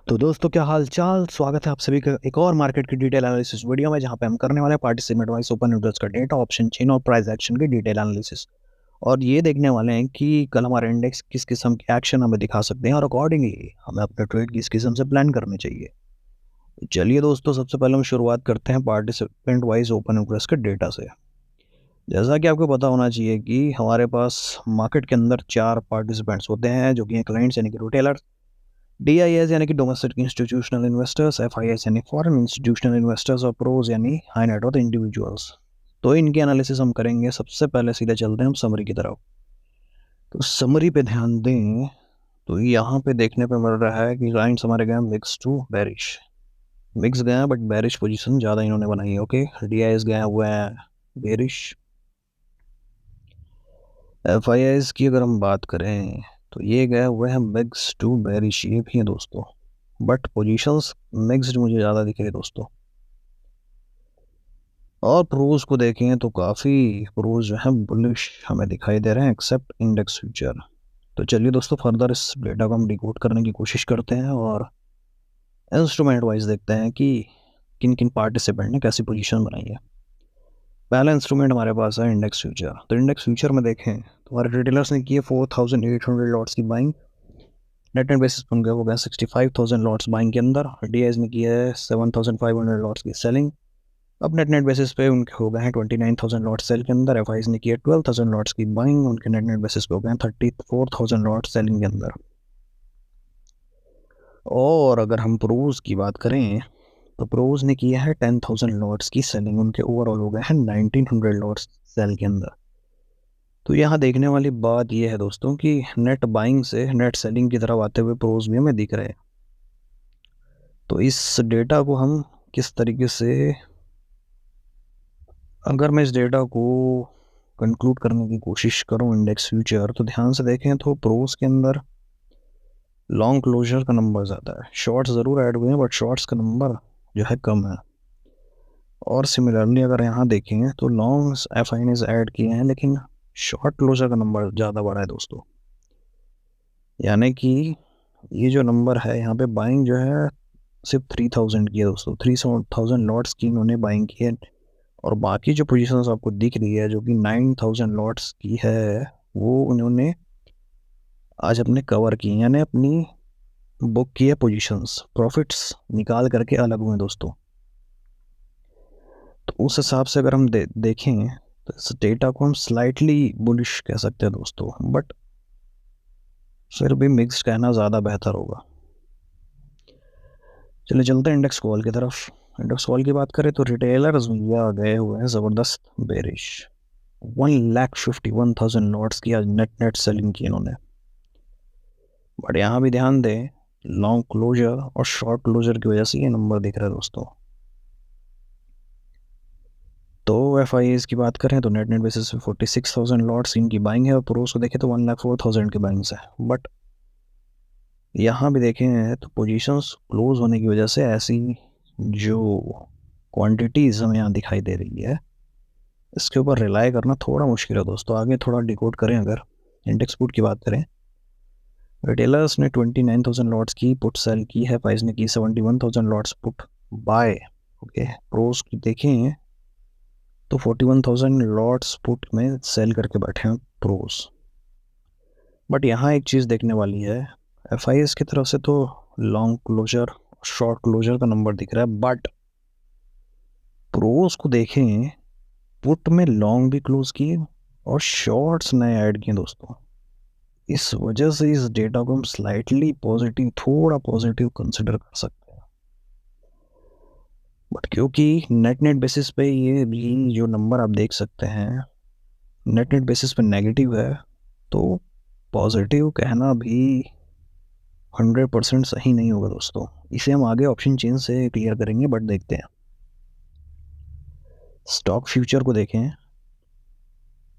तो दोस्तों क्या हाल चाल। स्वागत है आप सभी का एक और मार्केट की डिटेल एनालिसिस वीडियो में, जहां पे हम करने वाले हैं पार्टिसिपेंट वाइज ओपन इंटरेस्ट का डेटा, ऑप्शन चेन और प्राइस एक्शन की डिटेल एनालिसिस। और ये देखने वाले हैं कि कल हमारा इंडेक्स किस किस्म के एक्शन हमें दिखा सकते हैं और अकॉर्डिंगली हमें अपने ट्रेड किस किस्म से प्लान करने चाहिए। तो चलिए दोस्तों, सबसे पहले हम शुरुआत करते हैं पार्टिसिपेंट वाइज ओपन इंटरेस्ट के डेटा से। जैसा कि आपको पता होना चाहिए कि हमारे पास मार्केट के अंदर 4 पार्टिसिपेंट्स होते हैं, जो कि क्लाइंट्स यानी कि रिटेलर, DIS यानी कि डोमेस्टिक इंस्टीट्यूशनल इन्वेस्टर्स, FIS यानी फॉरेन इंस्टीट्यूशनल इन्वेस्टर्स और प्रोज यानी हाई नेट वर्थ इंडिविजुअल्स। तो इनकी एनालिसिस हम करेंगे। सबसे पहले सीधे चलते हैं हम समरी की तरफ। तो समरी पे ध्यान दें तो यहाँ पे देखने पे मिल रहा है कि क्लाइंट्स हमारे गए मिक्स टू बेरिश। मिक्स गए हैं बट बेरिश पोजीशन ज़्यादा इन्होंने बनाई है। ओके, DIS गया हुआ है बेरिश। FIS की अगर हम बात करें तो ये गया हुआ है मिक्स टू बेरिश, ये भी है दोस्तों, बट पोजीशंस मिक्स्ड मुझे ज़्यादा दिख रही है दोस्तों। और प्रोज को देखें तो काफ़ी प्रोज जो है बुलिश हमें दिखाई दे रहे हैं, एक्सेप्ट इंडेक्स फ्यूचर। तो चलिए दोस्तों, फर्दर इस डेटा को हम डिकोड करने की कोशिश करते हैं और इंस्ट्रूमेंट वाइज देखते हैं कि किन किन पार्टिसिपेंट ने कैसी पोजीशन बनाई है। पहला इंस्ट्रूमेंट हमारे पास है इंडेक्स फ्यूचर। तो इंडेक्स फ्यूचर में देखें तो हमारे रिटेलर्स ने किए 4800 लॉट्स की बाइंग। नेट नेट बेसिस पर उनके हो गया 65,000 लॉट्स बाइंग के अंदर। DIS ने किया है 7,500 लॉट्स की सेलिंग। अब नेट नेट बेसिस पे उनके हो गए हैं 29,000 लॉट सेल के अंदर। FIS ने किया 12,000 लॉट्स की बाइंग, उनके नेट नेट बेसिस पे हो गए हैं 34,000 लॉट सेलिंग के अंदर। और अगर हम प्रोज की बात करें तो प्रोज ने किया है 10,000 लॉट्स की सेलिंग, उनके ओवरऑल हो गए हैं 1900 लॉट्स सेल के अंदर। तो यहाँ देखने वाली बात यह है दोस्तों कि नेट बाइंग से नेट सेलिंग की तरफ आते हुए प्रोज भी हमें दिख रहे हैं। तो इस डेटा को हम किस तरीके से, अगर मैं इस डेटा को कंक्लूड करने की कोशिश करूं इंडेक्स फ्यूचर, तो ध्यान से देखें तो प्रोस के अंदर लॉन्ग क्लोजर का नंबर ज़्यादा है। शॉर्ट्स ज़रूर ऐड हुए हैं बट शॉर्ट्स का नंबर जो है कम है। और सिमिलरली अगर यहाँ देखें तो लॉन्ग्स FIS ऐड किए हैं लेकिन शॉर्ट क्लोजर का नंबर ज़्यादा बड़ा है दोस्तों। यानी कि ये जो नंबर है यहाँ पे बाइंग जो है सिर्फ 3000 की है दोस्तों। 3000 लॉट्स की इन्होंने बाइंग की है और बाकी जो पोजीशंस आपको दिख रही है जो कि 9000 लॉट्स की है, वो उन्होंने आज अपने कवर की, यानी अपनी बुक की है पोजीशंस, प्रॉफिट्स निकाल करके अलग हुए दोस्तों। तो उस हिसाब से अगर हम देखें तो इस डेटा को हम स्लाइटली बुलिश कह सकते हैं दोस्तों, बट फिर भी मिक्स कहना ज़्यादा बेहतर होगा। चलिए चलते हैं इंडेक्स कॉल की तरफ। इंडेक्स कॉल की बात करें तो रिटेलर्स भैया गए हुए हैं ज़बरदस्त बेरिश। 1,51,000 लॉट्स की आज नेट नेट सेलिंग की इन्होंने। बट यहाँ भी ध्यान दें, लॉन्ग क्लोजर और शॉर्ट क्लोजर की वजह से ये नंबर दिख रहा है दोस्तों। तो FIS की बात करें तो नेट नेट बेसिस पे 46,000 लॉट्स इनकी बाइंग है और प्रोस को देखें तो 1,04,000 की बाइंग्स है। बट यहाँ भी देखें तो पोजीशंस क्लोज होने की वजह से ऐसी जो क्वांटिटीज़ हमें यहाँ दिखाई दे रही है, इसके ऊपर रिलाई करना थोड़ा मुश्किल है दोस्तों। आगे थोड़ा डिकोड करें। अगर इंडेक्स पुट की बात करें, रिटेलर्स ने 29,000 लॉट्स की पुट सेल की है, FIS ने की 71,000 lots put buy. Okay, pros की देखें तो 41,000 लॉट्स पुट में सेल करके बैठे हैं प्रोस। बट यहाँ एक चीज़ देखने वाली है, FIS की तरफ से तो लॉन्ग क्लोजर शॉर्ट क्लोजर का नंबर दिख रहा है, बट प्रोस को देखें पुट में लॉन्ग भी क्लोज किए और शॉर्ट्स नए ऐड किए दोस्तों। इस वजह से इस डेटा को हम स्लाइटली पॉजिटिव, थोड़ा पॉजिटिव कंसिडर कर सकते हैं। बट क्योंकि नेट नेट बेसिस पे ये भी जो नंबर आप देख सकते हैं नेट नेट बेसिस पे नेगेटिव है, तो पॉजिटिव कहना भी 100% सही नहीं होगा दोस्तों। इसे हम आगे ऑप्शन चेन से क्लियर करेंगे, बट देखते हैं स्टॉक फ्यूचर को देखें।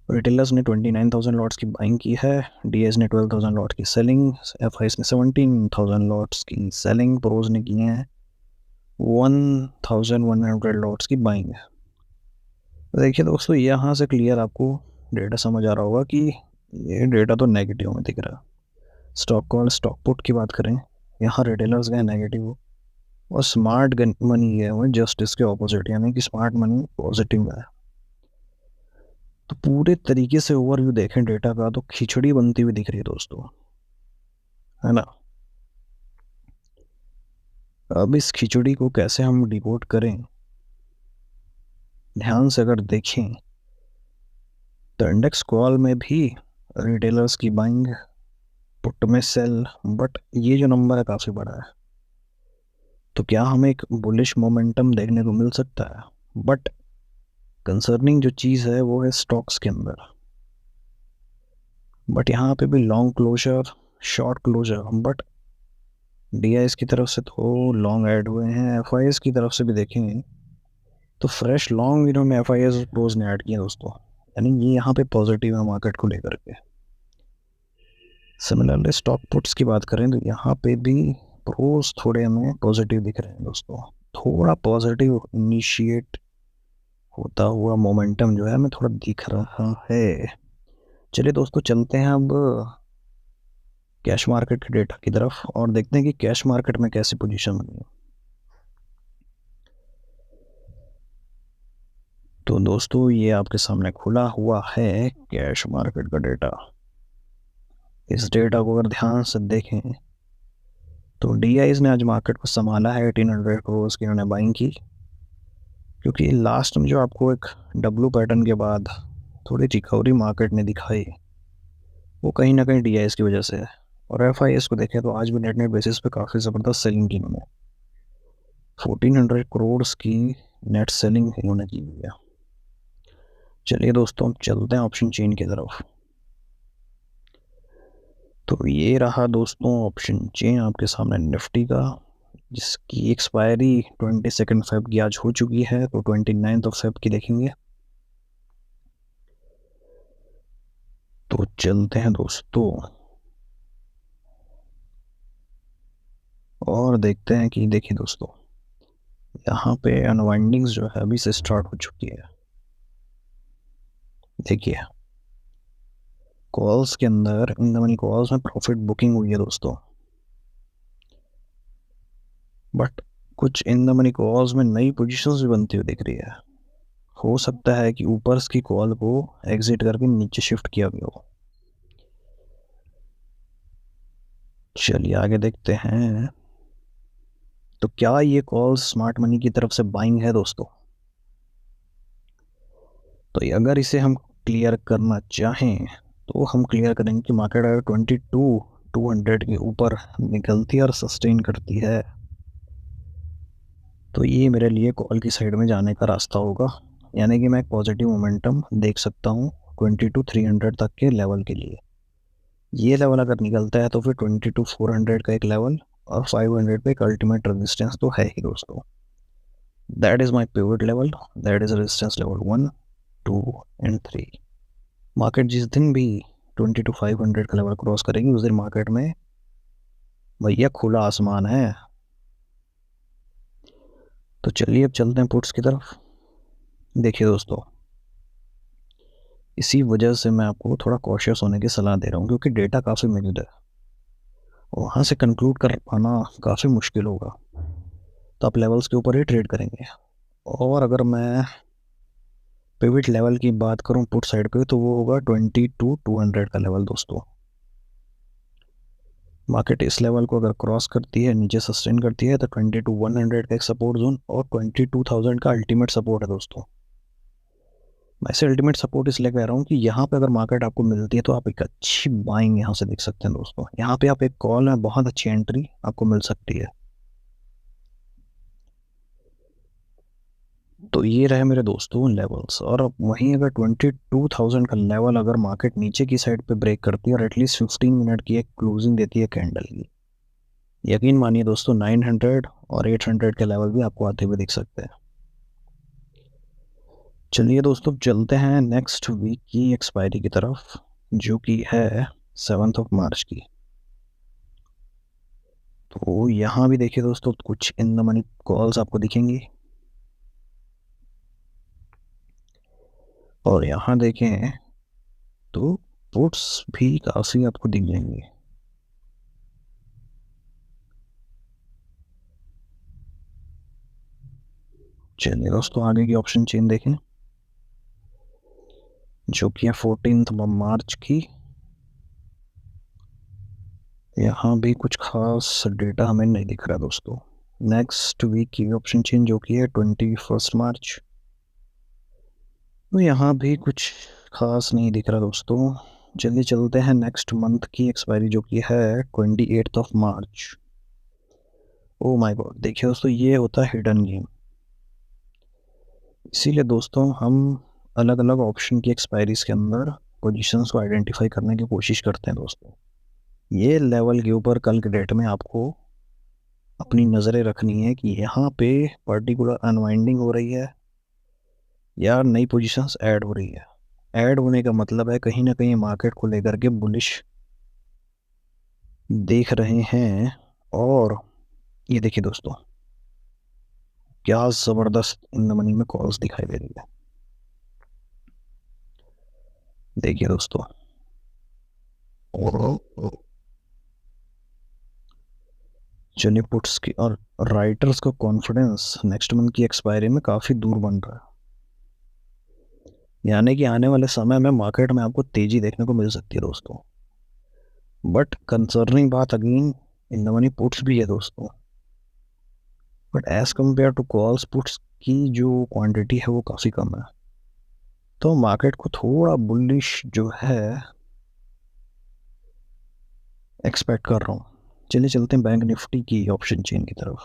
रिटेलर्स ने 29,000 लॉट्स की बाइंग की है, DIS ने 12,000 लॉट की सेलिंग, FIS ने 17,000 लॉट्स की सेलिंग, प्रोज ने किए हैं 1,100 लॉट्स की बाइंग। देखिए दोस्तों, यहाँ से क्लियर आपको डेटा समझ आ रहा होगा कि ये डेटा तो नेगेटिव में दिख रहा है। स्टॉक कॉल स्टॉक पुट की बात करें यहाँ रिटेलर्स गए नेगेटिव, और स्मार्ट मनी है वो जस्ट इसके ऑपोजिट, यानी कि स्मार्ट मनी पॉजिटिव है। तो पूरे तरीके से ओवरव्यू देखें डेटा का तो खिचड़ी बनती हुई दिख रही है दोस्तों, है ना। अब इस खिचड़ी को कैसे हम डिकोड करें, ध्यान से अगर देखें तो इंडेक्स कॉल में भी रिटेलर्स की बाइंग, पुट में सेल, बट ये जो नंबर है काफ़ी बड़ा है। तो क्या हमें एक बुलिश मोमेंटम देखने को मिल सकता है, बट कंसर्निंग जो चीज़ है वो है स्टॉक्स के अंदर। बट यहाँ पे भी long closure, short closure, but DIS की तरफ से तो लॉन्ग ऐड हुए हैं, एफआईएस की तरफ से भी देखें तो फ्रेश लॉन्ग इन्होंने एफआईएस प्रोज ने ऐड किया दोस्तों, यानी ये यहाँ पे पॉजिटिव है मार्केट को लेकर के। सिमिलरली स्टॉक पुट्स की बात करें तो यहाँ पे भी प्रोज थोड़े हमें पॉजिटिव दिख रहे हैं दोस्तों, थोड़ा पॉजिटिव इनिशिएट होता हुआ मोमेंटम जो है हमें थोड़ा दिख रहा है। चलिए दोस्तों चलते हैं अब कैश मार्केट के डेटा की तरफ और देखते हैं कि कैश मार्केट में कैसी पोजीशन बनी है। तो दोस्तों ये आपके सामने खुला हुआ है कैश मार्केट का डेटा। इस डेटा को अगर ध्यान से देखें तो डीआईज ने आज मार्केट को संभाला है, 1800 करोड़ की उन्होंने बाइंग की, क्योंकि लास्ट में जो आपको एक डब्लू पैटर्न के बाद थोड़ी रिकवरी मार्केट ने दिखाई वो कहीं ना कहीं डीआईएस की वजह से है। और एफआईएस को देखें तो आज भी नेट बेसिस पे काफ़ी ज़बरदस्त सेलिंग की इन्होंने, 1400 करोड़ की नेट सेलिंग इन्होंने की हुई है। चलिए दोस्तों हम चलते हैं ऑप्शन चेन की तरफ। तो ये रहा दोस्तों ऑप्शन चेन आपके सामने निफ्टी का, जिसकी एक्सपायरी 22 फेब की आज हो चुकी है, तो 29 फेब की देखेंगे। तो चलते हैं दोस्तों और देखते हैं कि देखिए दोस्तों यहाँ पे अनवाइंडिंग्स जो है अभी से स्टार्ट हो चुकी है। देखिए कॉल्स के अंदर इन द मनी कॉल्स में प्रॉफिट बुकिंग हुई है दोस्तों, बट कुछ इन द मनी कॉल्स में नई पोजीशंस भी बनती हुई दिख रही है। हो सकता है कि ऊपर की कॉल को एग्जिट करके नीचे शिफ्ट किया गया हो। चलिए आगे देखते हैं। तो क्या ये कॉल स्मार्ट मनी की तरफ से बाइंग है दोस्तों? तो अगर इसे हम क्लियर करना चाहें तो हम क्लियर करेंगे कि मार्केट अगर 22,200 के ऊपर निकलती है और सस्टेन करती है तो ये मेरे लिए कॉल की साइड में जाने का रास्ता होगा, यानी कि मैं एक पॉजिटिव मोमेंटम देख सकता हूँ 22,300 तक के लेवल के लिए। ये लेवल अगर निकलता है तो फिर 22,400 का एक लेवल और 500 पे एक अल्टीमेट रेजिस्टेंस तो है ही दोस्तों। That is my pivot level, that is resistance level 1, 2 and 3। Market जिस दिन भी 22,500 का लेवल क्रॉस करेगी उस दिन मार्केट में भैया खुला आसमान है। तो चलिए अब चलते हैं पुट्स की तरफ। देखिए दोस्तों इसी वजह से मैं आपको थोड़ा कॉशियस होने की सलाह दे रहा हूँ, क्योंकि डेटा काफ़ी मिक्स्ड है, वहाँ से कंक्लूड कर पाना काफ़ी मुश्किल होगा। तो आप लेवल्स के ऊपर ही ट्रेड करेंगे। और अगर मैं पिवट लेवल की बात करूं पुट साइड पे तो वो होगा 22,200 का लेवल दोस्तों। मार्केट इस लेवल को अगर क्रॉस करती है, नीचे सस्टेन करती है, तो 22,100 का एक सपोर्ट जोन और 22,000 का अल्टीमेट सपोर्ट है दोस्तों। मैं इसे अल्टीमेट सपोर्ट इसलिए कह रहा हूँ कि यहाँ पे अगर मार्केट आपको मिलती है तो आप एक अच्छी बाइंग यहाँ से देख सकते हैं दोस्तों। यहाँ पे आप एक कॉल में बहुत अच्छी एंट्री आपको मिल सकती है। तो ये रहे मेरे दोस्तों लेवल्स। और अब वहीं अगर 22,000 का लेवल अगर मार्केट नीचे की साइड पे ब्रेक करती है और एटलीस्ट 15 मिनट की एक क्लोजिंग देती है कैंडल की, यकीन मानिए दोस्तों 900 और 800 के लेवल भी आपको आते हुए दिख सकते हैं। चलिए दोस्तों चलते हैं नेक्स्ट वीक की एक्सपायरी की तरफ, जो कि है 7 मार्च की। तो यहाँ भी देखिए दोस्तों कुछ इन द मनी कॉल्स आपको दिखेंगी, और यहाँ देखें तो पुट्स भी काफ़ी आपको दिख जाएंगे। चलिए दोस्तों, आगे की ऑप्शन चेन देखें जो कि है 14 मार्च की। यहाँ भी कुछ खास डेटा हमें नहीं दिख रहा दोस्तों। नेक्स्ट वीक की ऑप्शन चेन जो कि है 21 मार्च, तो यहाँ भी कुछ खास नहीं दिख रहा दोस्तों। चलिए चलते हैं नेक्स्ट मंथ की एक्सपायरी जो कि है 28 मार्च। ओ माय गॉड, देखिए दोस्तों, ये होता है हिडन गेम। इसीलिए दोस्तों हम अलग अलग ऑप्शन की एक्सपायरीज के अंदर पोजीशंस को आइडेंटिफाई करने की कोशिश करते हैं दोस्तों। ये लेवल के ऊपर कल के डेट में आपको अपनी नज़रें रखनी है कि यहाँ पे पर्टिकुलर अनवाइंडिंग हो रही है या नई पोजीशंस ऐड हो रही है। ऐड होने का मतलब है कहीं ना कहीं मार्केट को लेकर के बुलिश देख रहे हैं। और ये देखिए दोस्तों, क्या ज़बरदस्त इन द मनी में कॉल्स दिखाई दे रही है। देखिए दोस्तों, और चलिए पुट्स की और राइटर्स का कॉन्फिडेंस नेक्स्ट मंथ की एक्सपायरी में काफ़ी दूर बन रहा है, यानी कि आने वाले समय में मार्केट में आपको तेजी देखने को मिल सकती है दोस्तों। बट कंसर्निंग बात again in the money puts भी है दोस्तों, but as compare to calls puts की जो क्वांटिटी है वो काफ़ी कम है, तो मार्केट को थोड़ा बुलिश जो है एक्सपेक्ट कर रहा हूँ। चलिए चलते हैं बैंक निफ्टी की ऑप्शन चेन की तरफ,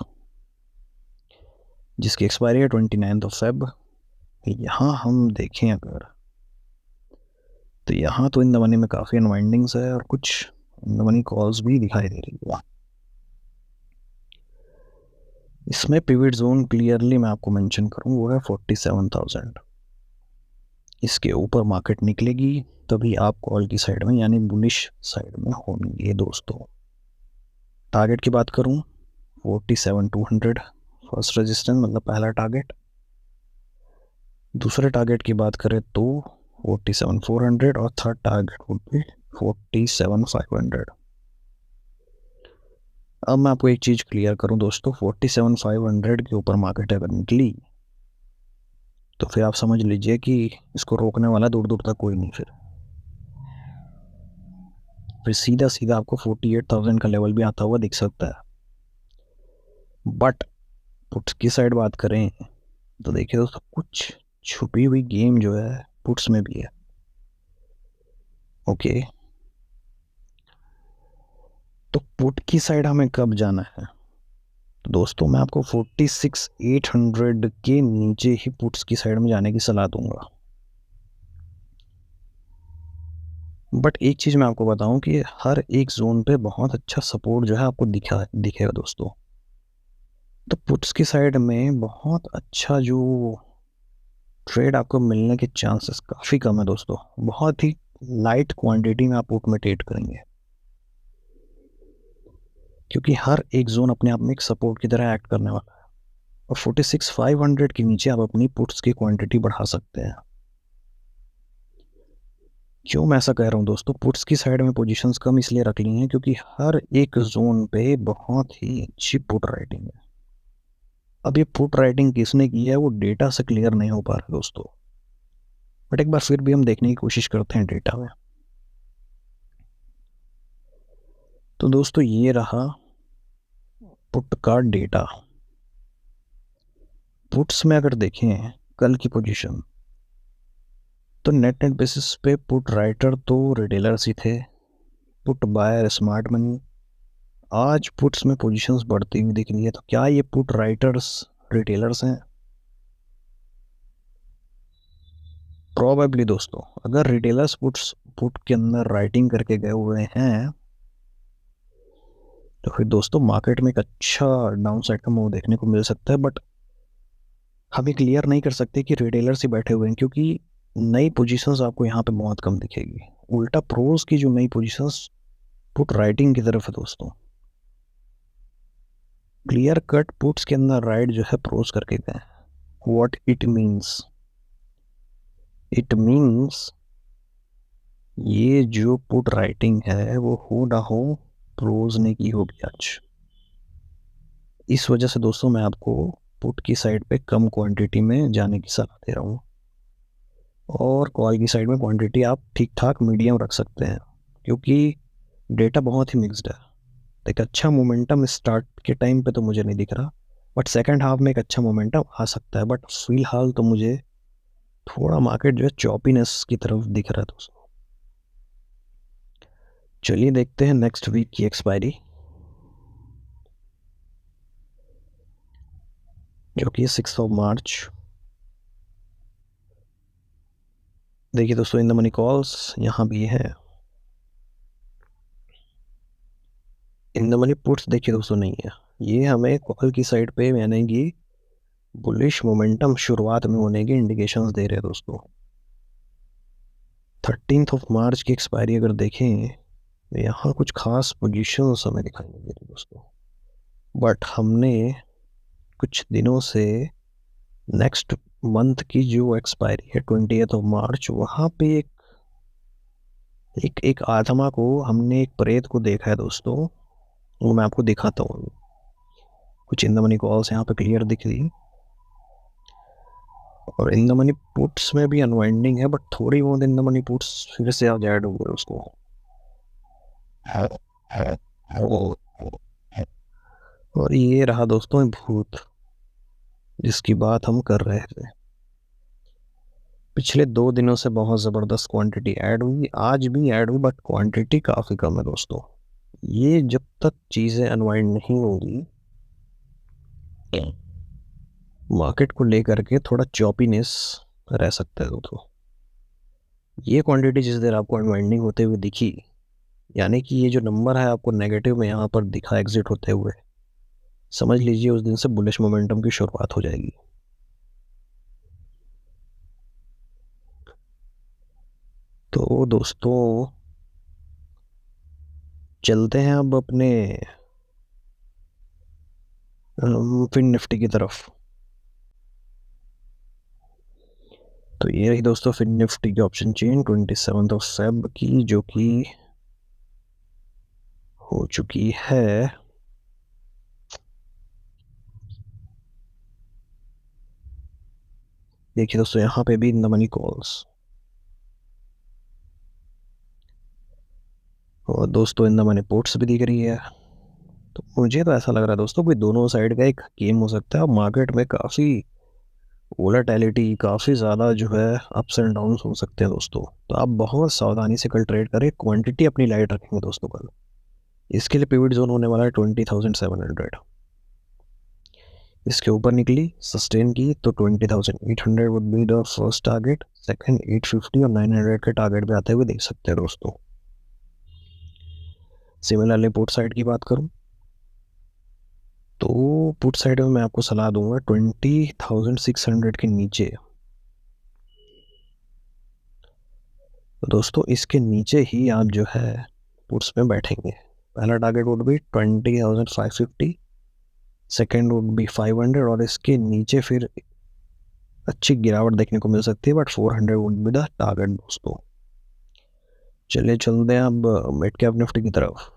जिसकी एक्सपायरी है 29 फेब। यहाँ हम देखें अगर, तो यहाँ तो इन द मनी में काफ़ी अनवाइंडिंग्स है और कुछ इन द मनी कॉल्स भी दिखाई दे रही है। इसमें पिवट जोन क्लियरली मैं आपको मेंशन करूँ वो है 47,000। इसके ऊपर मार्केट निकलेगी तभी आप कॉल की साइड में यानी बुलिश साइड में होंगे दोस्तों। टारगेट की बात करूँ 47,200 फर्स्ट रेजिस्टेंस मतलब पहला टारगेट। दूसरे टारगेट की बात करें तो 47,400 और थर्ड टारगेट वुड बी 47,500। अब मैं आपको एक चीज़ क्लियर करूं दोस्तों, 47,500 के ऊपर मार्केट अगर निकली तो फिर आप समझ लीजिए कि इसको रोकने वाला दूर दूर तक कोई नहीं। फिर सीधा सीधा आपको 48,000 का लेवल भी आता हुआ दिख सकता है। बट पुट्स की साइड बात करें तो देखिए दोस्तों, कुछ छुपी हुई गेम जो है पुट्स में भी है। ओके, तो पुट की साइड हमें कब जाना है? तो दोस्तों मैं आपको 46,800 के नीचे ही पुट्स की साइड में जाने की सलाह दूंगा। बट एक चीज़ मैं आपको बताऊं कि हर एक जोन पे बहुत अच्छा सपोर्ट जो है आपको दिखेगा दोस्तों। तो पुट्स की साइड में बहुत अच्छा जो ट्रेड आपको मिलने के चांसेस काफ़ी कम है दोस्तों। बहुत ही लाइट क्वांटिटी में आप पुट में ट्रेड करेंगे, क्योंकि हर एक जोन अपने आप में एक सपोर्ट की तरह एक्ट करने वाला है। और 46,500 के नीचे आप अपनी पुट्स की क्वांटिटी बढ़ा सकते हैं। क्यों मैं ऐसा कह रहा हूँ दोस्तों, पुट्स की साइड में पोजीशंस कम इसलिए रख ली हैं क्योंकि हर एक जोन पे बहुत ही अच्छी पुट राइटिंग है। अब ये पुट राइटिंग किसने की है वो डेटा से क्लियर नहीं हो पा रहा दोस्तों, बट एक बार फिर भी हम देखने की कोशिश करते हैं डेटा में। तो दोस्तों ये रहा पुट का डेटा। पुट्स में अगर देखें कल की पोजीशन, तो नेट बेसिस पे पुट राइटर तो रिटेलर्स ही थे, पुट बायर स्मार्ट मनी। आज पुट्स में पोजीशंस बढ़ती हुई दिख रही है, तो क्या ये पुट राइटर्स रिटेलर्स हैं? प्रोबेबली दोस्तों, अगर रिटेलर्स पुट के अंदर राइटिंग करके गए हुए हैं तो फिर दोस्तों मार्केट में एक अच्छा डाउन साइड का मूव देखने को मिल सकता है। बट हम ये क्लियर नहीं कर सकते कि रिटेलर्स ही बैठे हुए हैं, क्योंकि नई पोजीशंस आपको यहाँ पे बहुत कम दिखेगी। उल्टा प्रोज की जो नई पोजीशंस पुट राइटिंग की तरफ है दोस्तों। क्लियर कट पुट्स के अंदर राइट जो है प्रोज करके गए। What it means, it means ये जो पुट राइटिंग है वो हो ना हो प्रोज ने की होगी आज। इस वजह से दोस्तों मैं आपको पुट की साइड पे कम क्वांटिटी में जाने की सलाह दे रहा हूँ, और कॉल की साइड में क्वांटिटी आप ठीक ठाक मीडियम रख सकते हैं, क्योंकि डेटा बहुत ही मिक्स्ड है। एक अच्छा मोमेंटम स्टार्ट के टाइम पे तो मुझे नहीं दिख रहा, बट सेकंड हाफ में एक अच्छा मोमेंटम आ सकता है, बट फिलहाल तो मुझे थोड़ा मार्केट जो है चॉपीनेस की तरफ दिख रहा है दोस्तों। चलिए देखते हैं नेक्स्ट वीक की एक्सपायरी, जो कि 6 मार्च। देखिए दोस्तों, इन द मनी कॉल्स यहाँ भी है, इन द मनी पुट्स देखिए दोस्तों नहीं है। ये हमें कॉल की साइड पे यानी कि बुलिश मोमेंटम शुरुआत में होने की इंडिकेशंस दे रहे हैं दोस्तों। 13 मार्च की एक्सपायरी अगर देखें तो यहाँ कुछ खास पोजीशंस हमें दिखाई नहीं दे रही दोस्तों, बट हमने कुछ दिनों से नेक्स्ट मंथ की जो एक्सपायरी है 20 मार्च, वहाँ पे एक आत्मा को, हमने एक प्रेत को देखा है दोस्तों। वो मैं आपको दिखाता हूँ। कुछ इन द मनी कॉल्स यहाँ पे क्लियर दिख रही, और इन द मनी पुट्स में भी अनवाइंडिंग है, बट थोड़ी बहुत इन द मनी पुट्स फिर से आज ऐड हुए उसको। और ये रहा दोस्तों भूत, जिसकी बात हम कर रहे थे। पिछले 2 दिनों से बहुत ज़बरदस्त क्वांटिटी ऐड हुई, आज भी ऐड हुई, बट क्वांटिटी काफ़ी कम है दोस्तों। ये जब तक चीज़ें अनवाइंड नहीं होंगी, मार्केट को लेकर के थोड़ा चॉपीनेस रह सकता है दोस्तों। ये क्वांटिटी जिस देर आपको अनवाइंडिंग होते हुए दिखी, यानी कि ये जो नंबर है आपको नेगेटिव में यहाँ पर दिखा एग्जिट होते हुए, समझ लीजिए उस दिन से बुलिश मोमेंटम की शुरुआत हो जाएगी। तो दोस्तों चलते हैं अब अपने फिन निफ्टी की तरफ। तो ये रही दोस्तों फिन निफ्टी की ऑप्शन चेन 27 की, जो कि हो चुकी है। देखिए दोस्तों, यहाँ पे भी इन द मनी कॉल्स, और दोस्तों इन द मनी पुट्स भी दिख रही है। तो मुझे तो ऐसा लग रहा है दोस्तों कि दोनों साइड का एक गेम हो सकता है, और मार्केट में काफ़ी वोलेटिलिटी, काफ़ी ज़्यादा जो है अप्स एंड डाउन्स हो सकते हैं दोस्तों। तो आप बहुत सावधानी से कल ट्रेड करें, क्वांटिटी अपनी लाइट रखेंगे दोस्तों कल। इसके लिए पिवट जोन होने वाला है 20,700। इसके ऊपर निकली, सस्टेन की, तो 20,800 would be the first target. Second 850 और 900 के टारगेट पे आते हुए देख सकते हैं दोस्तों। सिमिलरली पुट साइड की बात करूं तो पुट साइड में मैं आपको सलाह दूंगा 20,600 के नीचे। तो दोस्तों इसके नीचे ही आप जो है पुट्स में बैठेंगे। पहला target would be 20,550, second would be 500, और इसके नीचे फिर अच्छी गिरावट देखने को मिल सकती है, but 400 would be the target दोस्तों। चलिए चलते हैं अब मिड कैप निफ्टी की तरफ,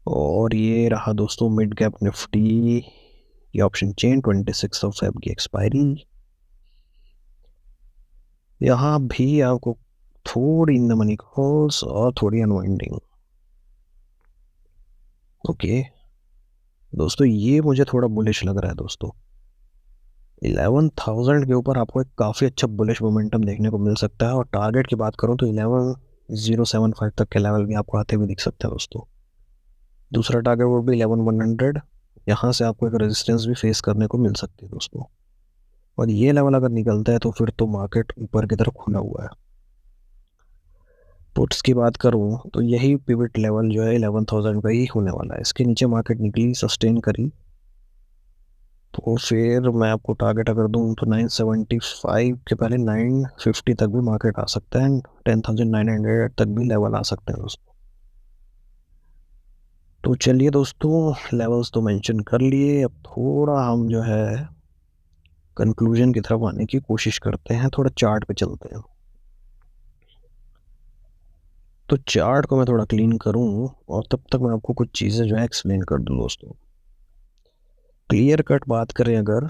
और ये रहा दोस्तों मिड कैप निफ्टी की ऑप्शन चेन 26 की एक्सपायरी। यहाँ भी आपको थोड़ी इन द मनी कॉल्स और थोड़ी अनवाइंडिंग। ओके दोस्तों, ये मुझे थोड़ा बुलिश लग रहा है दोस्तों। 11,000 के ऊपर आपको एक काफ़ी अच्छा बुलिश मोमेंटम देखने को मिल सकता है, और टारगेट की बात करूँ तो 11,075 तक के लेवल भी आपको आते हुए दिख सकता है दोस्तों। दूसरा टारगेट वो भी 11,100, यहाँ से आपको एक रेजिस्टेंस भी फेस करने को मिल सकती है दोस्तों। और ये लेवल अगर निकलता है तो फिर तो मार्केट ऊपर की तरफ खुला हुआ है। पुट्स की बात करूँ तो यही पिवट लेवल जो है 11,000 का ही होने वाला है। इसके नीचे मार्केट निकली, सस्टेन करी, तो फिर मैं आपको टारगेट अगर दूँ तो 975 के पहले 950 तक भी मार्केट आ सकता है, एंड 10,900 तक भी लेवल आ सकते हैं दोस्तों। तो चलिए दोस्तों, लेवल्स तो मेंशन कर लिए, अब थोड़ा हम जो है कंक्लूजन की तरफ आने की कोशिश करते हैं, थोड़ा चार्ट पे चलते हैं। तो चार्ट को मैं थोड़ा क्लीन करूं, और तब तक मैं आपको कुछ चीज़ें जो है एक्सप्लेन कर दूं दोस्तों। क्लियर कट बात करें अगर,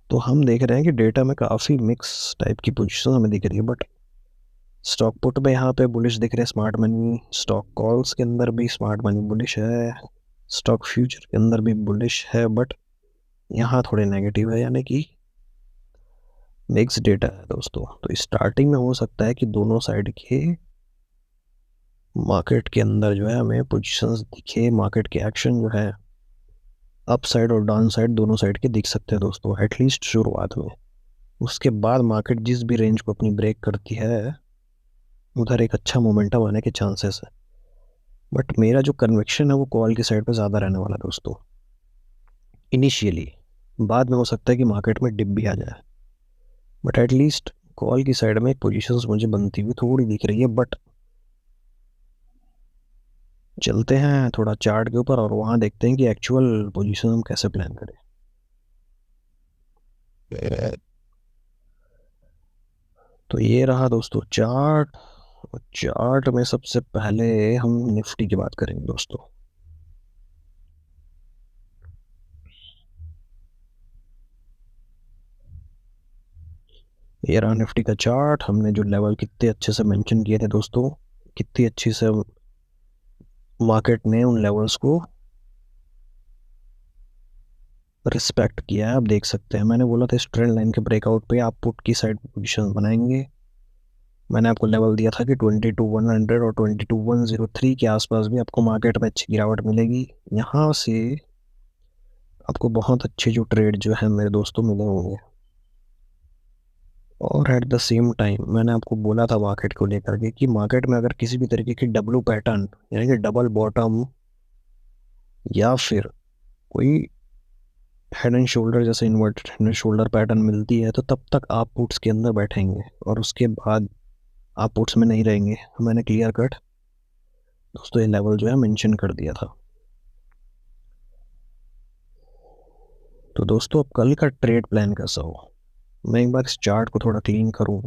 तो हम देख रहे हैं कि डेटा में काफ़ी मिक्स टाइप की पोजीशन हमें दिख रही है, बट स्टॉक पुट में यहाँ पे बुलिश दिख रहे हैं स्मार्ट मनी, स्टॉक कॉल्स के अंदर भी स्मार्ट मनी बुलिश है, स्टॉक फ्यूचर के अंदर भी बुलिश है, बट यहाँ थोड़े नेगेटिव है, यानी कि मिक्स डेटा है दोस्तों। तो स्टार्टिंग में हो सकता है कि दोनों साइड के मार्केट के अंदर जो है हमें पोजीशंस दिखे, मार्केट के एक्शन जो है अप साइड और डाउन साइड दोनों साइड के दिख सकते हैं दोस्तों, एटलीस्ट शुरुआत में। उसके बाद मार्केट जिस भी रेंज को अपनी ब्रेक करती है उधर एक अच्छा मोमेंटम आने के चांसेस है, बट मेरा जो कन्विक्शन है वो कॉल की साइड पे ज़्यादा रहने वाला है दोस्तों इनिशियली। बाद में हो सकता है कि मार्केट में डिप भी आ जाए, बट एटलीस्ट कॉल की साइड में पोजीशंस मुझे बनती हुई थोड़ी दिख रही है। बट चलते हैं थोड़ा चार्ट के ऊपर और वहाँ देखते हैं कि एक्चुअल पोजीशन हम कैसे प्लान करें। तो ये रहा दोस्तों चार्ट, और चार्ट में सबसे पहले हम निफ्टी की बात करेंगे दोस्तों। ये रहा निफ्टी का चार्ट, हमने जो लेवल कितने अच्छे से मेंशन किए थे दोस्तों, कितनी अच्छी से मार्केट ने उन लेवल्स को रिस्पेक्ट किया है। आप देख सकते हैं मैंने बोला था इस ट्रेंड लाइन के ब्रेकआउट पे आप पुट की साइड पोजीशन बनाएंगे। मैंने आपको लेवल दिया था कि 22,100 और 22,103 के आसपास भी आपको मार्केट में अच्छी गिरावट मिलेगी। यहाँ से आपको बहुत अच्छे जो ट्रेड जो है मेरे दोस्तों मिले होंगे। और एट द सेम टाइम मैंने आपको बोला था मार्केट को लेकर के कि मार्केट में अगर किसी भी तरीके की डब्लू पैटर्न यानी कि डबल बॉटम या फिर कोई हेड एंड शोल्डर जैसे inverted head and shoulder pattern मिलती है तो तब तक आप पुट्स के अंदर बैठेंगे और उसके बाद आप पुट्स में नहीं रहेंगे। मैंने क्लियर कट दोस्तों ये लेवल जो है मेंशन कर दिया था। तो दोस्तों अब कल का ट्रेड प्लान कैसा हो, मैं एक बार इस चार्ट को थोड़ा क्लीन करूँ,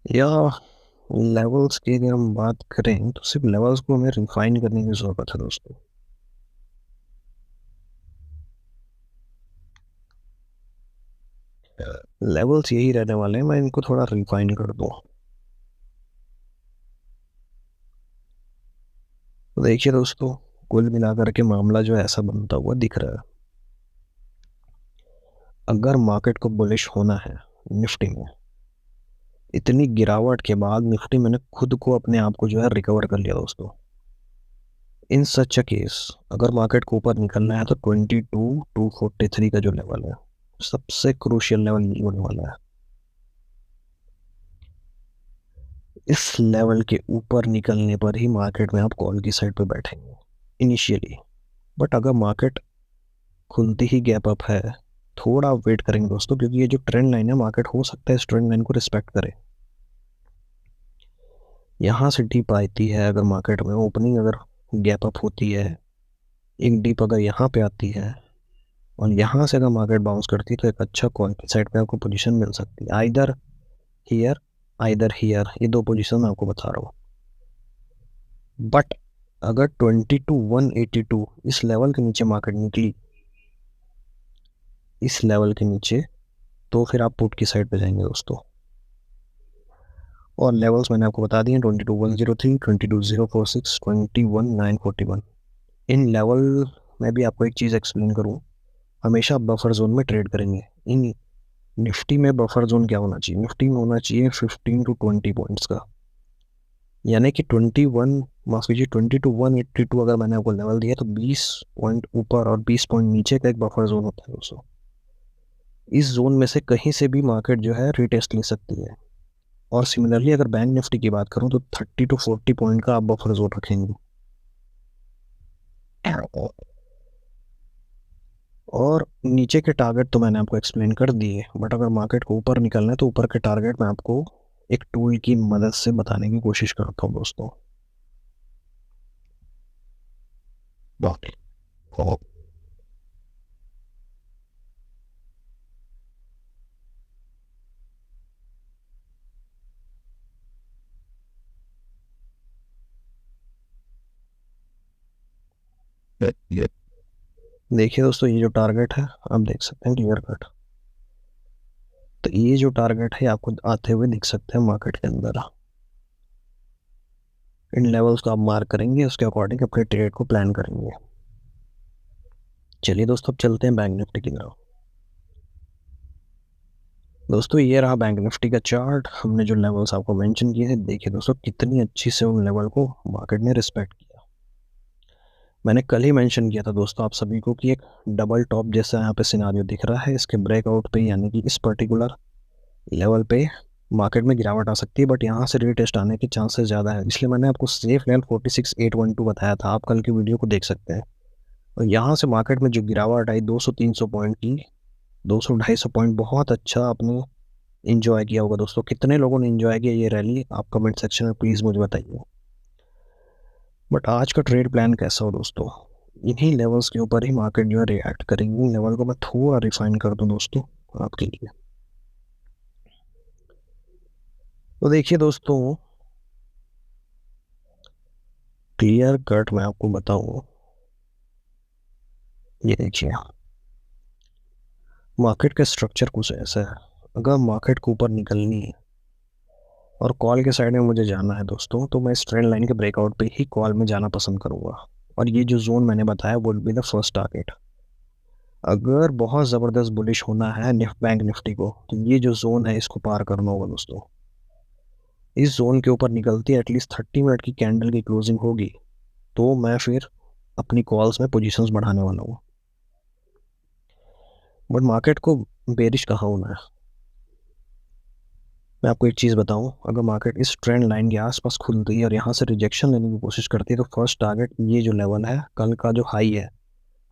या लेवल्स की अगर हम बात करें तो सिर्फ लेवल्स को हमें रिफाइन करने की ज़रूरत है दोस्तों। लेवल्स यही रहने वाले हैं, मैं इनको थोड़ा रिफाइन कर दूँ। तो देखिए दोस्तों कुल मिलाकर के मामला जो है ऐसा बनता हुआ दिख रहा है। अगर मार्केट को बुलिश होना है निफ्टी में, इतनी गिरावट के बाद निफ्टी मैंने खुद को अपने आप को जो है रिकवर कर लिया दोस्तों। इन सच अ केस अगर मार्केट को ऊपर निकलना है तो 22,243 का जो लेवल है सबसे क्रूशियल लेवल नहीं होने वाला है। इस लेवल के ऊपर निकलने पर ही मार्केट में आप कॉल की साइड पे बैठेंगे इनिशियली। बट अगर मार्केट खुलती ही गैप अप है, थोड़ा वेट करेंगे दोस्तों, क्योंकि ये जो ट्रेंड लाइन है मार्केट हो सकता है इस ट्रेंड लाइन को रिस्पेक्ट करे। यहाँ से डीप आती है अगर मार्केट में ओपनिंग अगर गैप अप होती है, एक डीप अगर यहाँ पे आती है और यहाँ से अगर मार्केट बाउंस करती है तो एक अच्छा कॉल की साइड पे आपको पोजीशन मिल सकती है, हियर आइदर हियर, ये दो पोजीशन मैं आपको बता रहा हूँ। बट अगर 22,182 इस लेवल के नीचे मार्केट निकली, इस लेवल के नीचे, तो फिर आप पुट की साइड पे जाएंगे दोस्तों। और लेवल्स मैंने आपको बता दिए 22,103, 22,046, 21,941। इन लेवल में भी आपको एक चीज़ एक्सप्लेन करूँ, हमेशा बफर जोन में ट्रेड करेंगे। इन निफ्टी में बफर जोन क्या होना चाहिए, निफ्टी में होना चाहिए 15 to 20 पॉइंट्स का, यानी कि 21 माफ कीजिए 22,182 अगर मैंने आपको लेवल दिया तो 20 पॉइंट ऊपर और 20 पॉइंट नीचे का एक बफर जोन होता है दोस्तों। इस जोन में से कहीं से भी मार्केट जो है रिटेस्ट ले सकती है। और सिमिलरली अगर बैंक निफ्टी की बात करूं तो 30 to 40 पॉइंट का आप बफर जोन रखेंगे। और नीचे के टारगेट तो मैंने आपको एक्सप्लेन कर दिए, बट अगर मार्केट को ऊपर निकलना है तो ऊपर के टारगेट मैं आपको एक टूल की मदद से बताने की कोशिश करता हूँ दोस्तों। बाकी देखिए दोस्तों, ये जो टारगेट है आप देख सकते हैं क्लियर कट। तो ये जो टारगेट है आपको आते हुए दिख सकते हैं मार्केट के अंदर। इन लेवल्स को आप मार्क करेंगे, उसके अकॉर्डिंग अपने ट्रेड को प्लान करेंगे। चलिए दोस्तों, अब चलते हैं बैंक निफ्टी की तरफ। दोस्तों ये रहा बैंक निफ्टी का चार्ट। हमने जो लेवल्स आपको मेंशन किए हैं, देखिए दोस्तों कितनी अच्छी से उन लेवल को मार्केट ने रिस्पेक्ट किया। मैंने कल ही मेंशन किया था दोस्तों आप सभी को कि एक डबल टॉप जैसा यहाँ पे सिनारियो दिख रहा है। इसके ब्रेकआउट पे यानी कि इस पर्टिकुलर लेवल पे मार्केट में गिरावट आ सकती है, बट यहाँ से रीटेस्ट आने के चांसेस ज़्यादा है। इसलिए मैंने आपको सेफ लेवल 46812 बताया था। आप कल की वीडियो को देख सकते हैं। और यहाँ से मार्केट में जो गिरावट आई 200-300 पॉइंट की, 200-250 पॉइंट, बहुत अच्छा आपने इन्जॉय किया होगा दोस्तों। कितने लोगों ने इन्जॉय किया ये रैली, आप कमेंट सेक्शन में प्लीज़ मुझे बताइए। बट आज का ट्रेड प्लान कैसा हो दोस्तों, इन्हीं लेवल्स के ऊपर ही मार्केट जो है रिएक्ट करेंगे। इन लेवल को मैं थोड़ा रिफाइन कर दूं दोस्तों आपके लिए। तो देखिए दोस्तों, क्लियर कट मैं आपको बताऊं, ये देखिए मार्केट का स्ट्रक्चर कुछ ऐसा है। अगर मार्केट को ऊपर निकलनी है और कॉल के साइड में मुझे जाना है दोस्तों, तो मैं इस ट्रेंड लाइन के ब्रेकआउट पे ही कॉल में जाना पसंद करूंगा। और ये जो जोन मैंने बताया वो will be the first target. अगर बहुत ज़बरदस्त बुलिश होना है बैंक निफ्टी को, तो ये जो जोन है इसको पार करना होगा दोस्तों। इस जोन के ऊपर निकलती है एटलीस्ट 30 मिनट की कैंडल की क्लोजिंग होगी, तो मैं फिर अपनी कॉल्स में पोजीशंस बढ़ाने वाला हूँ। बट मार्केट को बेरिश कहाँ होना है, मैं आपको एक चीज़ बताऊं। अगर मार्केट इस ट्रेंड लाइन के आसपास खुलती है और यहाँ से रिजेक्शन लेने की कोशिश करती है, तो फर्स्ट टारगेट ये जो लेवल है कल का जो हाई है,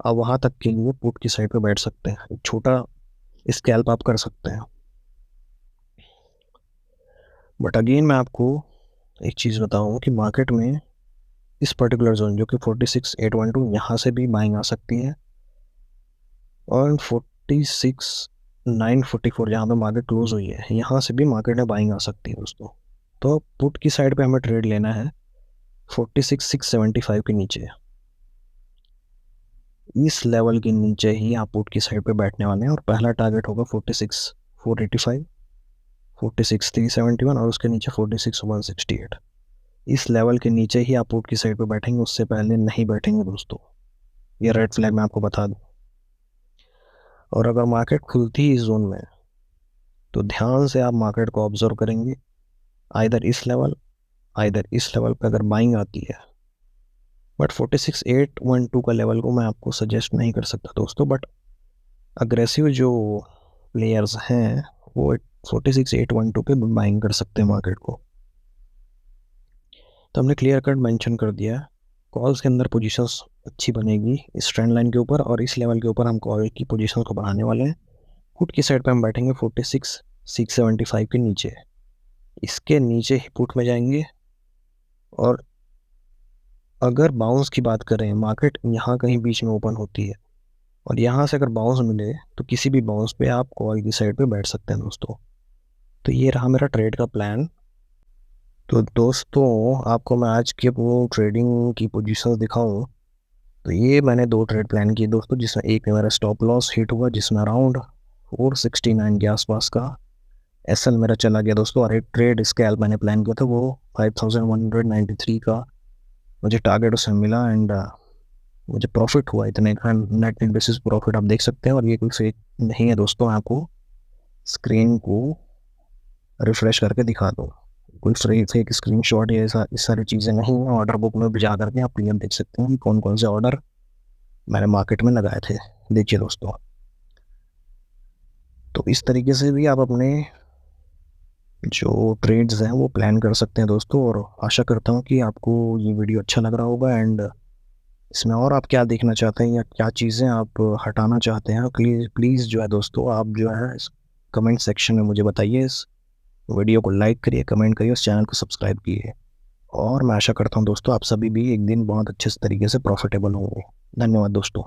आप वहाँ तक के लिए पुट की साइड पे बैठ सकते हैं। एक छोटा स्कैल्प आप कर सकते हैं। बट अगेन मैं आपको एक चीज़ बताऊं कि मार्केट में इस पर्टिकुलर जोन जो कि 46812, यहाँ से भी बाइंग आ सकती है। और 46944 जहाँ पे मार्केट क्लोज हुई है, यहाँ से भी मार्केट में बाइंग आ सकती है दोस्तों। तो पुट की साइड पे हमें ट्रेड लेना है 46675 के नीचे। इस लेवल के नीचे ही आप पुट की साइड पे बैठने वाले हैं। और पहला टारगेट होगा 46485, 46371 और उसके नीचे 46168। इस लेवल के नीचे ही आप पुट की साइड पे बैठेंगे, उससे पहले नहीं बैठेंगे दोस्तों। ये रेड फ्लैग मैं आपको बता दूं। और अगर मार्केट खुलती है इस जोन में, तो ध्यान से आप मार्केट को ऑब्जर्व करेंगे। आइदर इस लेवल पे अगर बाइंग आती है, बट 46812 का लेवल को मैं आपको सजेस्ट नहीं कर सकता दोस्तों। बट अग्रेसिव जो प्लेयर्स हैं वो 46812 पे बाइंग कर सकते हैं मार्केट को। तो हमने क्लियर कट मेंशन कर दिया। कॉल्स के अंदर पोजीशंस अच्छी बनेगी इस ट्रेंड लाइन के ऊपर, और इस लेवल के ऊपर हम कॉल की पोजीशन को बढ़ाने वाले हैं। पुट की साइड पे हम बैठेंगे 46675 के नीचे। इसके नीचे ही पुट में जाएंगे। और अगर बाउंस की बात करें, मार्केट यहाँ कहीं बीच में ओपन होती है और यहाँ से अगर बाउंस मिले, तो किसी भी बाउंस पे आप कॉल की साइड पे बैठ सकते हैं दोस्तों। तो ये रहा मेरा ट्रेड का प्लान। तो दोस्तों आपको मैं आज के वो ट्रेडिंग की पोजीशंस दिखाऊं, तो ये मैंने 2 ट्रेड प्लान किए दोस्तों, जिसमें एक में मेरा स्टॉप लॉस हिट हुआ, जिसमें अराउंड 469 के आसपास का एसएल मेरा चला गया दोस्तों। और एक ट्रेड स्कैल्प मैंने प्लान किया था, वो 5193 का मुझे टारगेट उसमें मिला। एंड मुझे प्रॉफिट हुआ इतने का, नेट बेसिस प्रॉफिट आप देख सकते हैं। और ये कोई फेक नहीं है दोस्तों, मैं आपको स्क्रीन को रिफ्रेश करके दिखा दूँ। कोई फ्री फेक स्क्रीन शॉट या ऐसा इस सारी चीज़ें नहीं हैं। ऑर्डर बुक में भी जा करके आप क्लियर देख सकते हैं कि कौन कौन से ऑर्डर मैंने मार्केट में लगाए थे। देखिए दोस्तों, तो इस तरीके से भी आप अपने जो ट्रेड्स हैं वो प्लान कर सकते हैं दोस्तों। और आशा करता हूँ कि आपको ये वीडियो अच्छा लग रहा होगा। एंड इसमें और आप क्या देखना चाहते हैं या क्या चीज़ें आप हटाना चाहते हैं, प्लीज़ प्लीज़ जो है दोस्तों आप जो है कमेंट सेक्शन में मुझे बताइए। इस वीडियो को लाइक करिए, कमेंट करिए, उस चैनल को सब्सक्राइब कीजिए। और मैं आशा करता हूँ दोस्तों आप सभी भी एक दिन बहुत अच्छे तरीके से प्रॉफिटेबल होंगे। धन्यवाद दोस्तों।